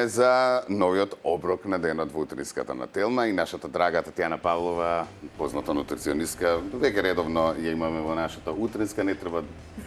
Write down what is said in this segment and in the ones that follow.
време за новиот оброк на денот во утринската на Телма и нашата драга Татјана Павлова, позната нутриционистка, веќе редовно ја имаме во нашата утринска, не треба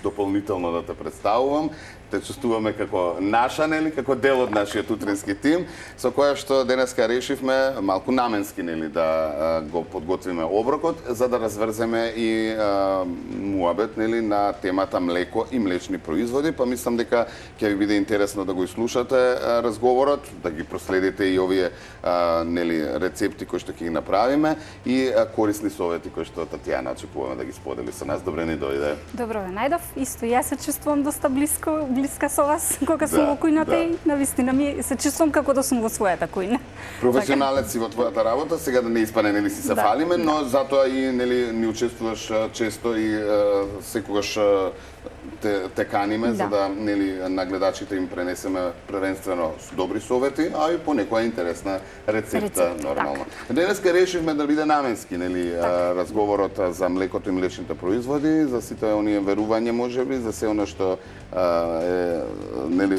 дополнително да те представувам. Те чувствуваме како наша, нели, како дел од нашиот утрински тим, со која што денеска решивме малку наменски, нели, да го подготвиме оброкот за да разврземе и муабет, нели, на темата млеко и млечни производи, па мислам дека ќе ви биде интересно да го слушате разговорот, да ги проследите и овие нели рецепти кои што ќе ги направиме и корисни совети кои што Татјана очекуваме да ги сподели со нас. Добре ни дојде. Добро ве најдов. Исто јас се чувствувам доста блиска со вас кога сум во кујната и навистина ми се чувствувам како да сум во својата кујна. Професионалец си во твојата работа, сега да не испане нели си се фалиме, но затоа и нели ни учествуваш често и секогаш те каниме за да нели на гледачите им пренесеме првенствено добри совети, а и понекоја интересна рецепта нормално. Денеска решивме да биде наменски нели разговорот за млекото и млечните производи, за сите оние верувања можеби, за се она што нели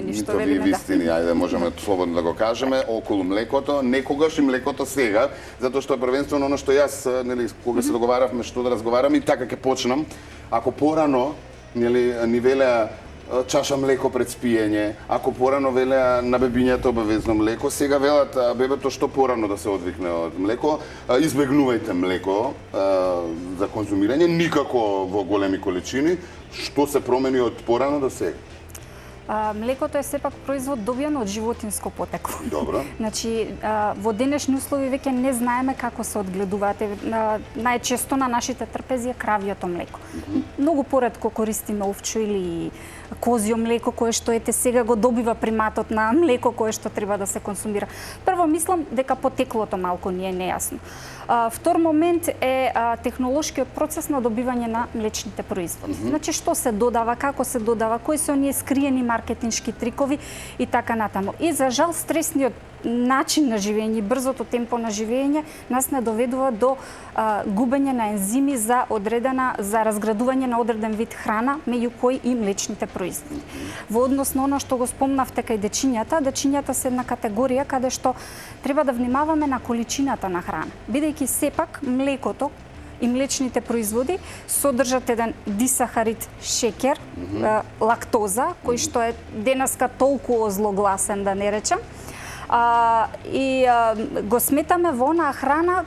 митови вистини, ајде можеме слободно да го кажеме околу млекото, некогаш и млекото сега, затоа што првенствено оно што јас нели кога се договаравме што да разговарам и така ќе почнам. Ако порано нели ни велеа чаша млеко пред спиење, ако порано велеа на бебињата обавезно млеко, сега велат бебето што порано да се одвикне од млеко, избегнувајте млеко за конзумирање, никако во големи количини. Што се промени од порано до сега? Млекото е сепак производ добиен од животинско потекло. Добро. Значи, во денешни услови веќе не знаеме како се одгледуваат. Најчесто на нашите трпези е кравјото млеко. Многу поретко користиме овчо или козјо млеко, кое што ете сега го добива приматот на млеко кое што треба да се консумира. Прво мислам дека потеклото малку ни е нејасно. Втор момент е технолошкиот процес на добивање на млечните производи. Значи, што се додава, како се додава, кои се оние скриени маркетиншки трикови и така натаму. И за жал стресниот начин на живење, брзото темпо на живење нас не доведува до губење на ензими за разградување на одреден вид храна, меѓу кои и млечните производи. Во однос на оно што го спомнавте кај дечињата се една категорија каде што треба да внимаваме на количината на храна, бидејќи сепак млекото и млечните производи содржат еден дисахарид шеќер, лактоза, кој што е денеска толку озлогласен, да не речам, и го сметаме во онаа храна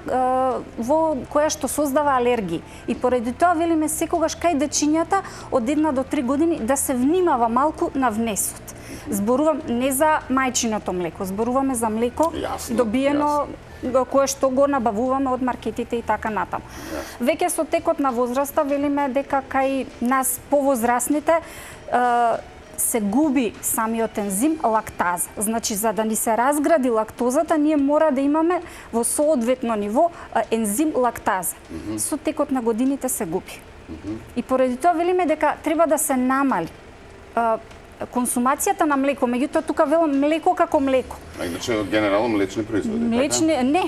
во која што создава алергии. И поради тоа велиме секогаш кај дечињата од 1 до 3 години да се внимава малку на внесот. Зборувам не за мајчиното млеко, зборуваме за млеко добиено кое што го набавуваме од маркетите и така натаму. Веќе со текот на возраста велиме дека кај нас повозрасните се губи самиот ензим лактаза. Значи, за да ни се разгради лактозата, ние мора да имаме во соодветно ниво ензим лактаза. Со текот на годините се губи. И поради тоа велиме дека треба да се намали консумацијата на млеко, меѓутоа тука велам млеко како млеко. А иначе генерално млечни производи, така? Не,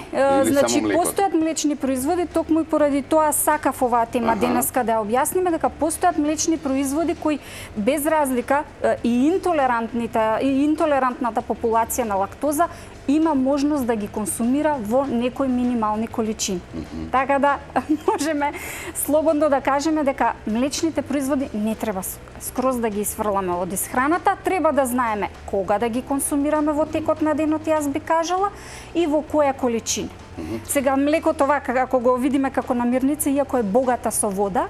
значи постојат млечни производи, токму и поради тоа сакав оваа тема денеска да ја објасниме дека постојат млечни производи кои без разлика и интолерантната популација на лактоза има можност да ги консумира во некои минимални количини. Така да можеме слободно да кажеме дека млечните производи не треба скроз да ги исфрламе од исхраната, треба да знаеме кога да ги консумираме во текот на денот, јас би кажала, и во која количина. Сега млекото вака, ако го видиме како намирница, иако е богата со вода,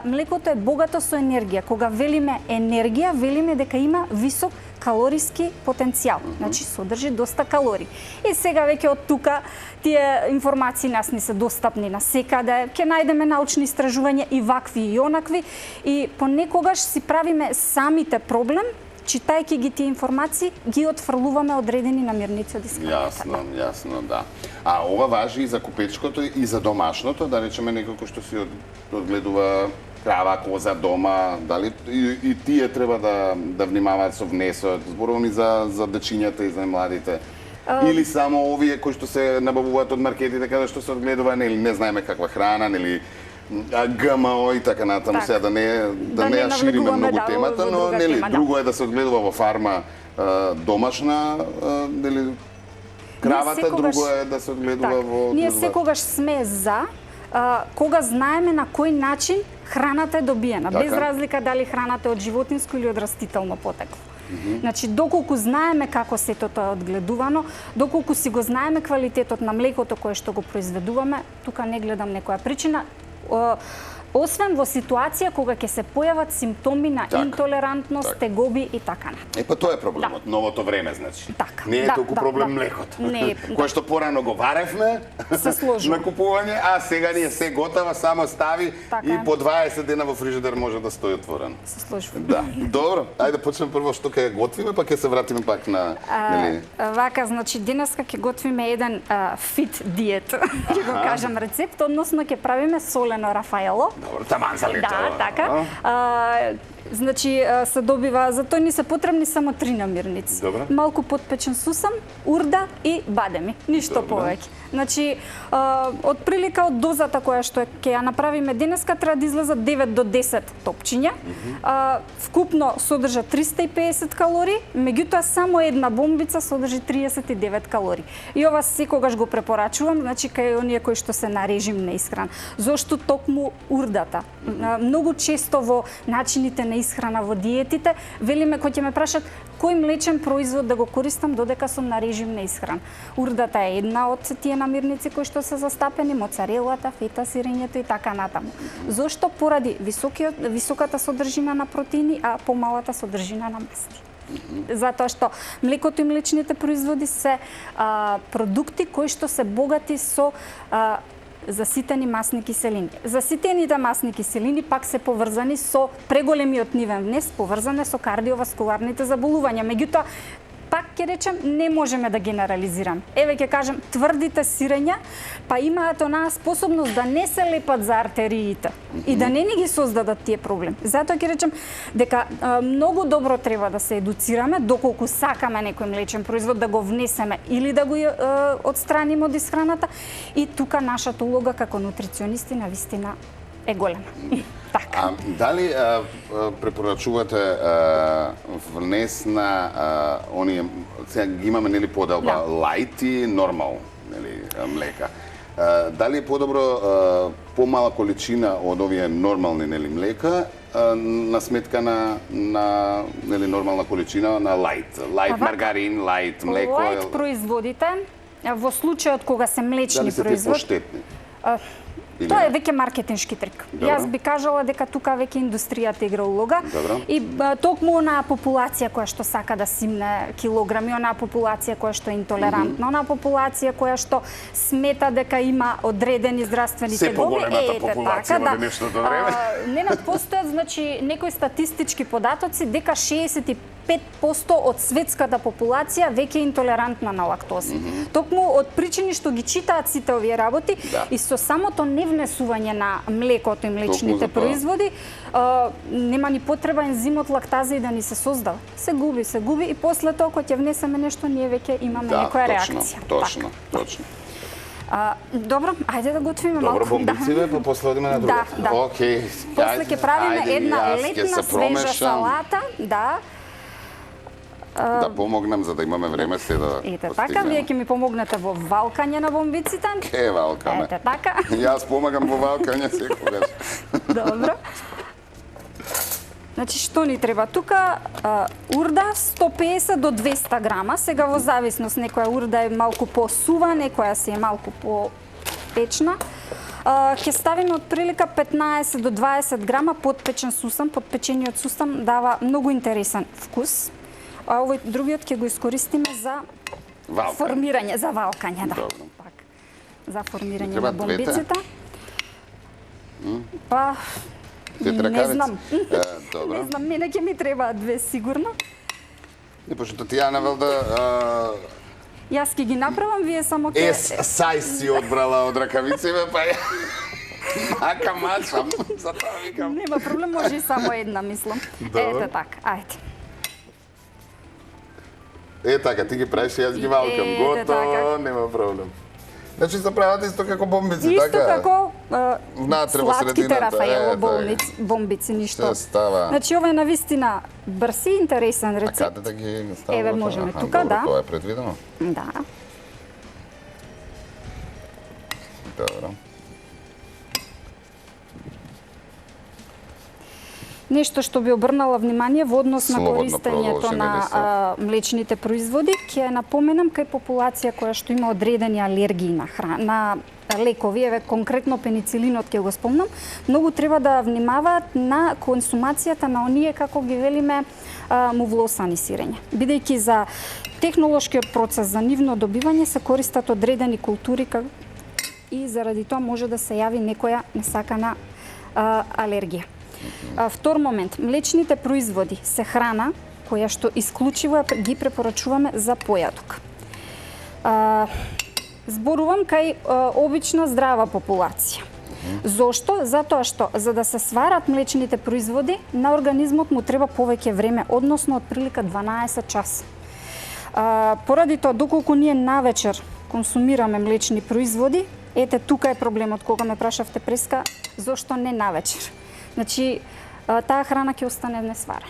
млекото е богато со енергија. Кога велиме енергија, велиме дека има висок калориски потенцијал. Значи, содржи доста калории. И сега веќе од тука тие информации нас не се достапни на секаде. Ќе најдеме научни истражувања и вакви и онакви. И понекогаш си правиме самите проблем, читајќи ги тие информации, ги отфрлуваме одредени намирници од исхраната. Јасно, да. А ова важи и за купечкото и за домашното, да речеме некој кој што си одгледува крава, коза дома, дали и тие треба да внимаваат со внесот, зборувам и за дечињата и за младите. Или само овие кои што се набавуваат од маркетите каде што се одгледува, нели не знаеме каква храна, нели ГМО и така натаму, сега да не ја шириме многу темата, но нели друго е да се одгледува во фарма домашна, нели, кравата, секогаш- друго е да се одгледува Так, во... ние секогаш сме за кога знаеме на кој начин храната е добиена, Така. без разлика дали храната е од животинско или од растително потекло. Значи, доколку знаеме како сето тоа е одгледувано, доколку си го знаеме квалитетот на млекото кое што го произведуваме, тука не гледам некоја причина, освен во ситуација кога ќе се појават симптоми на Така. интолерантност, тегоби и така натаму. Па тоа е проблемот, новото време, значи. Така. Не е Да, толку да, проблем да. млекото. Не е, Кое што порано го варевме Се сложува. на купување, а сега ни е се готова, само стави Така и е. по 20 дена во фрижидер може да стои отворен. Се сложува. Да, добро. Ајде почнеме прво што ќе готвиме, па ќе се вратиме пак на, нели? Вака, значи денеска ќе готвиме еден фит диет, ќе го кажам рецепт, односно ќе правиме солено рафаело. Добро, таман за лето. Да, така. Значи се добива, за тој ни се потребни само 3 намирници. Добро. Малку потпечен сусам, урда и бадеми, ништо Добро. повеќе. Значи, од прилика од дозата која што ќе ја направиме денеска треба да излезат 9 до 10 топчиња. Вкупно содржа 350 калории, меѓутоа само една бомбица содржи 39 калории. И ова секогаш го препорачувам, значи кај оние кои што се на режим на исхрана. Зошто токму урдата? Многу често во начините на исхрана во диетите велиме кој ќе ме прашат кој млечен производ да го користам додека сум на режим на исхрана. Урдата е една од тие намирници кои што се застапени, моцарелата, фета, сирењето и така натаму. Зошто? Поради високата содржина на протеини, а помалата содржина на масти. Затоа што млекото и млечните производи се продукти кои што се богати со заситени масни киселини. Заситените масни киселини пак се поврзани со преголемиот нивен внес, поврзане со кардиоваскуларните заболувања. Меѓутоа, пак ќе речем, не можеме да генерализираме. Еве ќе кажем, тврдите сирења па имаат онаа способност да не се лепат за артериите и да не ни ги создадат тие проблеми. Затоа ќе речем дека многу добро треба да се едуцираме доколку сакаме некој млечен производ да го внесеме или да го отстраниме од исхраната, и тука нашата улога како нутриционисти навистина е голема. Така. Дали препорачувате внес на оние, сега ги имаме нели поделба лајт и нормал, нели млека. Дали е подобро помала количина од овие нормални нели млека на сметка на нели нормална количина на лајт, маргарин, лајт млеко? Лајт производите во случајот кога се млечни Дали се тие производи, поштетни? тоа е веќе маркетиншки трик. Добро. Јас би кажала дека тука веќе индустријата игра улога. Добро. И токму онаа популација која што сака да симне килограми, онаа популација која што е интолерантна, онаа популација која што смета дека има одредени здравствени Се тегоби. поголемата популација во денешното време. Ненад постојат, значи, некои статистички податоци дека 65% од светската популација веќе е интолерантна на лактоза. Токму од причини што ги читаат сите овие работи и со самото невнесување на млекото и млечните за тоа. производи, нема ни потреба ензимот лактаза и да ни се создава. Се губи и после тоа кога ќе внесеме нешто, ние веќе имаме некоја реакција. Точно. Добро, ајде да готвиме малку. Добро, бомбициве, па после одиме на другата. Да. Океј. После ќе правиме една јас ќе летна се свежа промешам. салата, да. Да помогнам за да имаме време се да Ете така, вие ќе ми помогнете во валкање на бомбиците. Ке валкаме. Ете така. Јас помагам во валкање секогаш. Добро. Значи, што ни треба тука? Урда 150 до 200 грама. Сега во зависност, некоја урда е малку посува, некоја си е малку по-печна. Ќе ставиме од прилика 15 до 20 грама подпечен сусам. Подпечениот сусам дава многу интересен вкус. А овој другиот ќе го искористиме за формирање, за валкање, да. Добро. Пак. За формирање Треба на бомбиците. Па, не знам. Добро. Не знам, мене ќе ми треба 2 сигурно. И пошто ти ја навелда Јас ќе ги направам, вие само ќе... сај си одбрала од ракавиците, па ја ака мачам, затоа викам. Нема проблем, може и само една, мислам. Добро. Ете така, ајде. Така, ти ги правиш, јас ги валкам. Ете Готово, така. нема проблем. Значи се прават исто како бомбици, Исто така? како Внатре во сладките средината. Рафаело бомбици, ништо. Се става. Значи ова е навистина брз и интересен А рецепт. каде да ги ставаме? Еве, можеме Аха, тука, добро, да. Тоа е предвидено? Да. Добро. Нешто што би обрнала внимание во однос на Слободно користењето продолжи, на нели млечните производи, ќе напоменам кај популација која што има одредени алергии на лекови, еве конкретно пеницилинот ќе го спомнам, многу треба да внимаваат на консумацијата на оние, како ги велиме, мувлосани сирења. Бидејќи за технолошкиот процес за нивно добивање се користат одредени култури и заради тоа може да се јави некоја несакана алергија. Втор момент, млечните производи се храна која што исклучиво ги препорачуваме за појадок. Зборувам кај обична здрава популација. Зошто? Затоа што за да се сварат млечните производи, на организмот му треба повеќе време, односно од прилика 12 часа. Поради тоа, доколку ние навечер консумираме млечни производи, ете тука е проблемот кога ме прашавте преска, зошто не навечер. Значи, таа храна ќе остане несварена.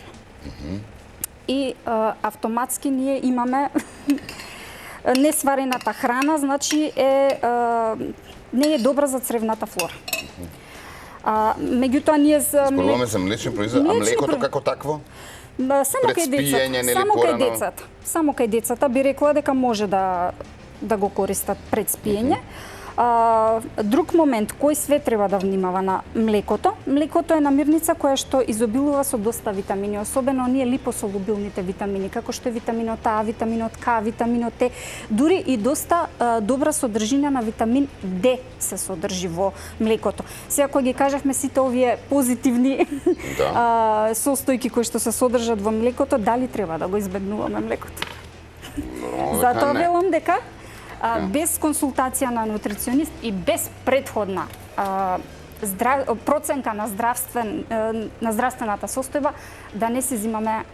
И автоматски ние имаме несварената храна, значи не е добра за цревната флора. Меѓутоа ние Зборуваме за млечни производи, а млекото како такво? Само кај децата. Само кај децата би рекла дека може да го користат пред спиење. Друг момент, кој све треба да внимава на млекото? Млекото е намирница која што изобилува со доста витамини, особено оние липосолубилните витамини, како што е витаминот А, витаминот К, витаминот Т, дури и доста добра содржина на витамин Д се содржи во млекото. Сега кога ги кажавме сите овие позитивни состојки кои што се содржат во млекото, дали треба да го избегнуваме млекото? Затоа велам дека без консултација на нутриционист и без предходна проценка на здравствената состојба, да не се зимаме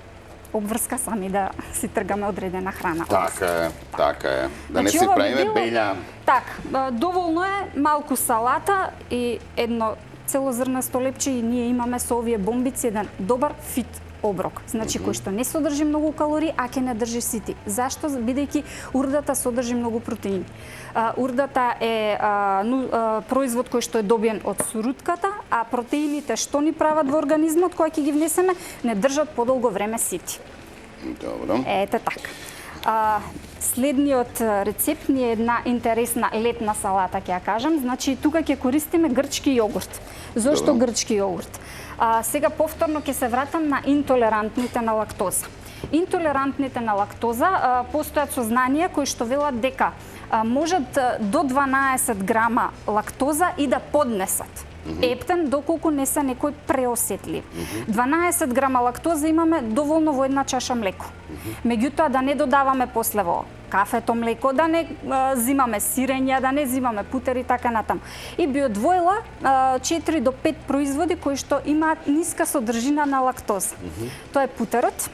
обврска сами да си тргаме одредена храна. Така е. Да не си правиме беља. Така, доволно е малку салата и едно целозрнесто лепче и ние имаме со овие бомбици еден добар фит оброк. Значи кој што не содржи многу калории, а ќе не држи сити. Зашто? Бидејќи урдата содржи многу протеини. Урдата е производ кој што е добиен од сурутката, а протеините што ни прават во организмот кога ќе ги внесеме, не држат подолго време сити. Добро. Ете така. Следниот рецепт ни е една интересна летна салата, ќе ја кажам. Значи тука ќе користиме грчки јогурт. Зошто грчки јогурт? Сега повторно ќе се вратам на интолерантните на лактоза. Интолерантните на лактоза постојат сознанија кои што велат дека можат до 12 грама лактоза и да поднесат ептен, доколку не се некој преосетливи. 12 грама лактоза имаме доволно во една чаша млеко. Меѓутоа да не додаваме после во кафето млеко, да не зимаме сирења, да не зимаме путери, така натаму. И би одвоила 4 до 5 производи кои што имаат ниска содржина на лактоза. Тоа е путерот.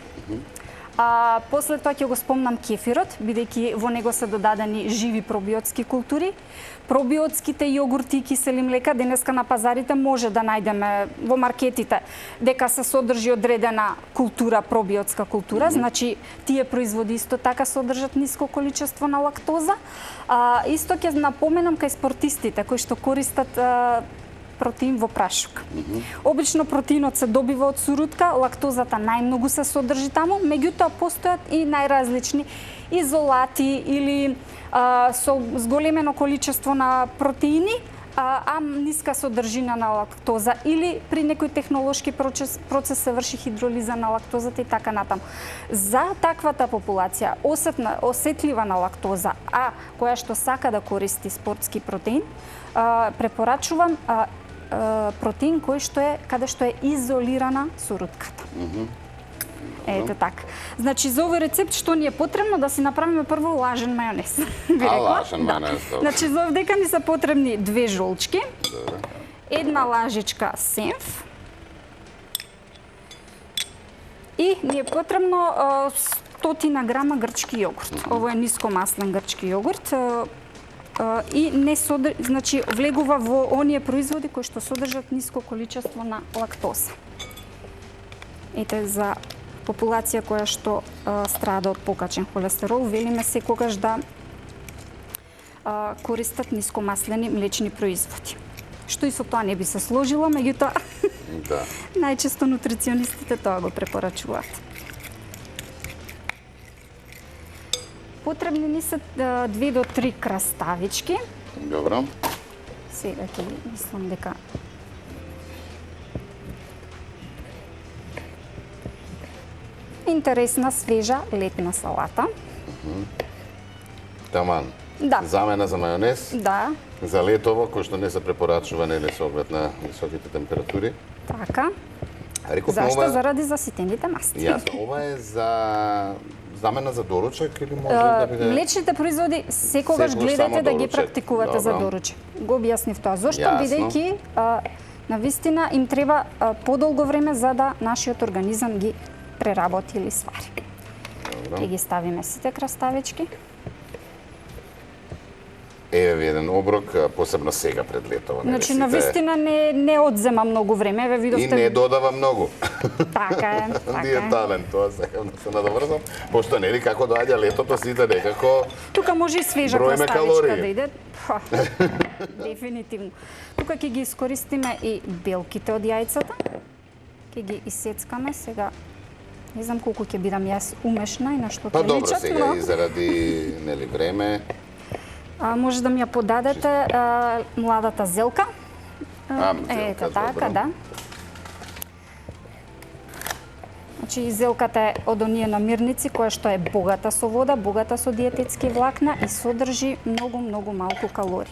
После тоа ќе го спомнам кефирот, бидејќи во него се додадени живи пробиотски култури. Пробиотските јогурти и кисели млека денеска на пазарите може да најдеме во маркетите дека се содржи одредена култура, пробиотска култура, значи тие производи исто така содржат ниско количество на лактоза. Исто ќе напоменам кај спортистите кои што користат протеин во прашок. Обично протеинот се добива од сурутка, лактозата најмногу се содржи таму, меѓутоа постојат и најразлични изолати или со зголемено количество на протеини, а ниска содржина на лактоза или при некој технолошки процес се врши хидролиза на лактозата и така натаму. За таквата популација осетлива на лактоза, а која што сака да користи спортски протеин, препорачувам протеин каде што е изолирана сурутката. Ете така. Значи за овој рецепт што ни е потребно да си направиме прво лажен мајонез. Лажен мајонез, добро. Значи за овдека ни се потребни 2 жолчки, една лажичка сенф и ни е потребно 100 грама грчки јогурт. Ово е нискомаслен грчки јогурт. и не значи влегува во оние производи кои што содржат ниско количество на лактоза. Ете, за популација која што страда од покачен холестерол, велиме секогаш да користат нискомаслени млечни производи. Што и со тоа не би се сложила, меѓутоа Да. најчесто нутриционистите тоа го препорачуваат. Потребни ни се 2 до 3 краставички. Добро. Сега ќе ги мислам дека интересна, свежа, летна салата. Таман. Да. Замена за мајонез, Да, за летово, кој што не се препорачува нели со оглед на високите температури. така. Рековме Зашто? ова... Заради заситените масти. Јасно, ова е за замена за доручек или може да биде... Млечните производи секогаш Секогаш гледате само да ги доручек. практикувате за Добро. доручек. Го објаснив тоа. Зошто? Јасно. Бидејќи навистина им треба подолго време за да нашиот организам ги преработи или свари. Ќе ги ставиме сите краставички. Еве ви еден оброк, посебно сега пред летово. нели, Значи, сите- навистина не одзема многу време. Еве И видовте. не додава многу. Така е, така Ние е. талент, тоа сакам да се надоврзам. Пошто нели како доаѓа летото сите некако Тука може и свежа Броиме краставичка калории. да иде. Ха, дефинитивно. Тука ќе ги искористиме и белките од јајцата. Ќе ги исецкаме сега. Не знам колку ќе бидам јас умешна и на што Па ќе добро личат, сега но и заради нели време. може да ми ја подадете младата зелка. Зелка, Ето така, добро. да. Значи, зелката е од оние намирници која што е богата со вода, богата со диететски влакна и содржи многу малку калории.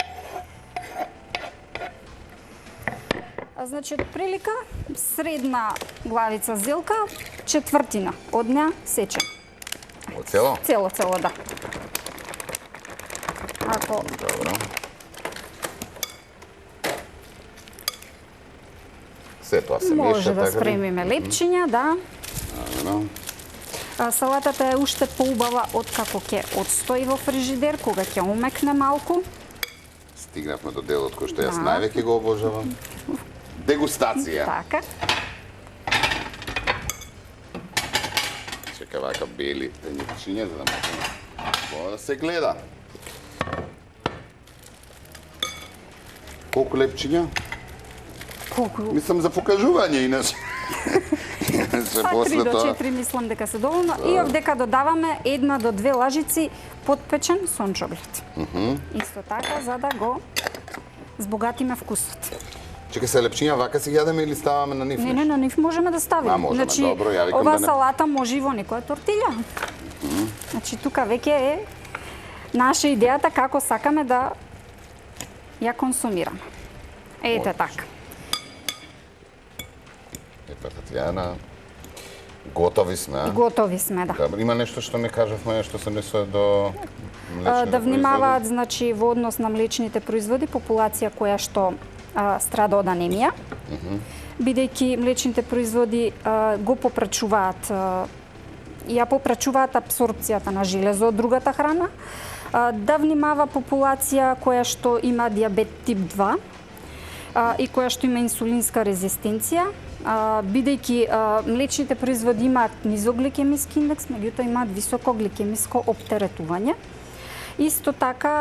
Значи, од прилика средна главица зелка, четвртина од неа сечем. Од цело? Цело, да. Ако Добро. Се тоа се може меша да така. спремиме лепчиња, да. Добро. Салатата е уште поубава откако ќе отстои во фрижидер, кога ќе омекне малку. Стигнавме до делот кој што јас Да. највеќе го обожавам. Дегустација. Така. Чека вака бели пенјичиња за да можеме тоа да се гледа. Колку лепчиња? Колку? Мислам за покажување иначе. Иначе Па 3 после до тоа. 4 мислам дека се доволно. И овдека додаваме 1 до 2 лажици потпечен сончоглед. Исто така, за да го збогатиме вкусот. Чека се лепчиња вака си јадеме или ставаме на нив? Не, на нив можеме да ставиме. А, можеме, Значи, добро, ја викам ова да не- салата може и во некоја тортилја. Значи, тука веќе е наша идејата како сакаме да ја консумираме. Ете Одлично. така. Ето Татјана. Готови сме, а? Готови сме, да. Добро, има нешто што не кажавме, што се несува до млечните Да внимаваат, производи? значи, во однос на млечните производи, популација која што страда од анемија, бидејќи млечните производи го попрачуваат, ја попрачуваат апсорбцијата на железо од другата храна, да внимава популација која што има диабет тип 2 и која што има инсулинска резистенција, бидејќи млечните производи имаат низогликемиски индекс, меѓутоа имаат високо гликемиско оптеретување. Исто така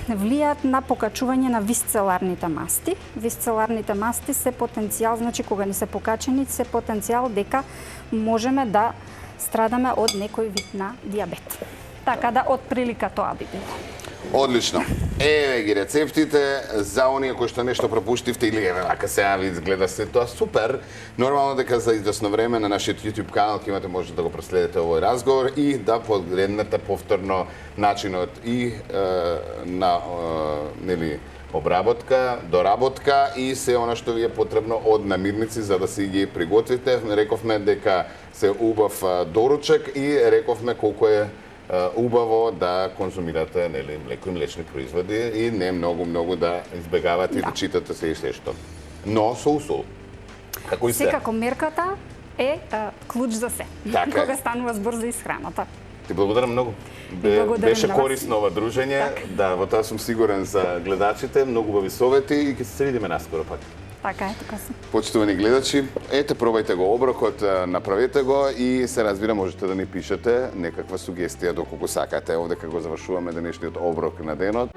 влијаат на покачување на висцеларните масти. Висцеларните масти се потенцијал, значи кога ни се покачени, се потенцијал дека можеме да страдаме од некој вид на диабет. Така да, од прилика тоа би било. Одлично. Еве ги рецептите за оние кои што нешто пропуштивте или еве вака сега ви изгледа се тоа супер. Нормално дека за известно време на нашиот YouTube канал ќе имате може да го проследите овој разговор и да погледнете повторно начинот и на нели обработка, доработка и се она што ви е потребно од намирници за да си ги приготвите. Рековме дека се убав доручек и рековме колку е убаво да конзумирате нели млеко и млечни производи и не многу да избегавате и да читате се и се што. Но со усол. Како и се. Секако мерката е клуч за се. Така е. Кога станува збор за исхраната. Ти благодарам многу. благодарам Беше на вас. корисно ова дружење. Така. Да, во тоа сум сигурен за гледачите. Многу убави совети и ќе се видиме наскоро пак. Така е, така се. Почитувани гледачи, ете, пробајте го оброкот, направете го и се разбира, можете да ни пишете некаква сугестија доколку сакате. Овде како завршуваме денешниот оброк на денот.